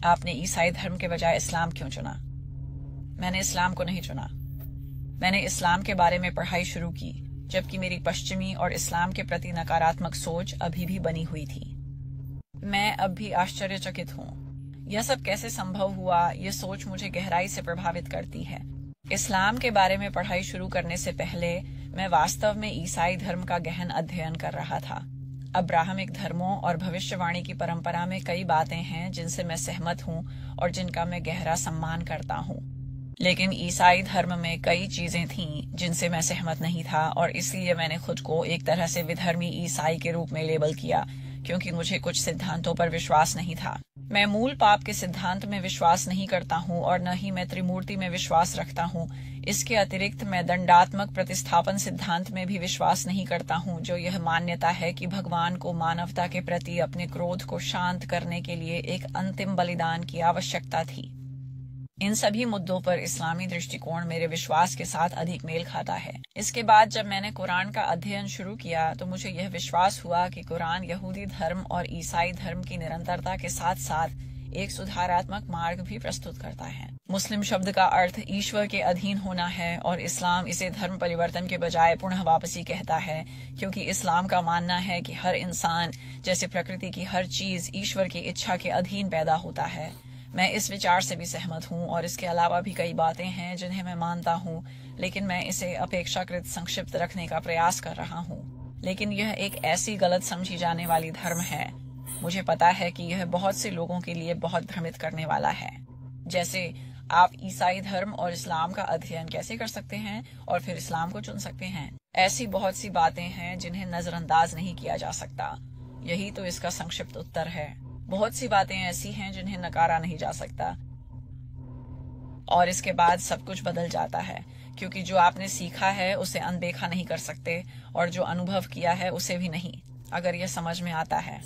आपने ईसाई धर्म के बजाय इस्लाम क्यों चुना? मैंने इस्लाम को नहीं चुना। मैंने इस्लाम के बारे में पढ़ाई शुरू की जबकि मेरी पश्चिमी और इस्लाम के प्रति नकारात्मक सोच अभी भी बनी हुई थी। मैं अब भी आश्चर्यचकित हूँ। यह सब कैसे संभव हुआ, यह सोच मुझे गहराई से प्रभावित करती है। इस्लाम के बारे में पढ़ाई शुरू करने से पहले मैं वास्तव में ईसाई धर्म का गहन अध्ययन कर रहा था। अब्राहमिक धर्मों और भविष्यवाणी की परंपरा में कई बातें हैं जिनसे मैं सहमत हूँ और जिनका मैं गहरा सम्मान करता हूँ, लेकिन ईसाई धर्म में कई चीजें थीं जिनसे मैं सहमत नहीं था और इसलिए मैंने खुद को एक तरह से विधर्मी ईसाई के रूप में लेबल किया क्योंकि मुझे कुछ सिद्धांतों पर विश्वास नहीं था। मैं मूल पाप के सिद्धांत में विश्वास नहीं करता हूँ और न ही मैं त्रिमूर्ति में विश्वास रखता हूँ। इसके अतिरिक्त मैं दंडात्मक प्रतिस्थापन सिद्धांत में भी विश्वास नहीं करता हूँ, जो यह मान्यता है कि भगवान को मानवता के प्रति अपने क्रोध को शांत करने के लिए एक अंतिम बलिदान की आवश्यकता थी। इन सभी मुद्दों पर इस्लामी दृष्टिकोण मेरे विश्वास के साथ अधिक मेल खाता है। इसके बाद जब मैंने कुरान का अध्ययन शुरू किया तो मुझे यह विश्वास हुआ कि कुरान यहूदी धर्म और ईसाई धर्म की निरंतरता के साथ साथ एक सुधारात्मक मार्ग भी प्रस्तुत करता है। मुस्लिम शब्द का अर्थ ईश्वर के अधीन होना है और इस्लाम इसे धर्म परिवर्तन के बजाय पुनः वापसी कहता है, क्योंकि इस्लाम का मानना है कि हर इंसान जैसे प्रकृति की हर चीज ईश्वर की इच्छा के अधीन पैदा होता है। मैं इस विचार से भी सहमत हूँ और इसके अलावा भी कई बातें हैं जिन्हें मैं मानता हूँ, लेकिन मैं इसे अपेक्षाकृत संक्षिप्त रखने का प्रयास कर रहा हूँ। लेकिन यह एक ऐसी गलत समझी जाने वाली धर्म है। मुझे पता है कि यह बहुत से लोगों के लिए बहुत भ्रमित करने वाला है। जैसे आप ईसाई धर्म और इस्लाम का अध्ययन कैसे कर सकते हैं और फिर इस्लाम को चुन सकते हैं। ऐसी बहुत सी बातें हैं जिन्हें नजरअंदाज नहीं किया जा सकता। यही तो इसका संक्षिप्त उत्तर है। बहुत सी बातें ऐसी हैं जिन्हें नकारा नहीं जा सकता और इसके बाद सब कुछ बदल जाता है, क्योंकि जो आपने सीखा है उसे अनदेखा नहीं कर सकते और जो अनुभव किया है उसे भी नहीं, अगर यह समझ में आता है।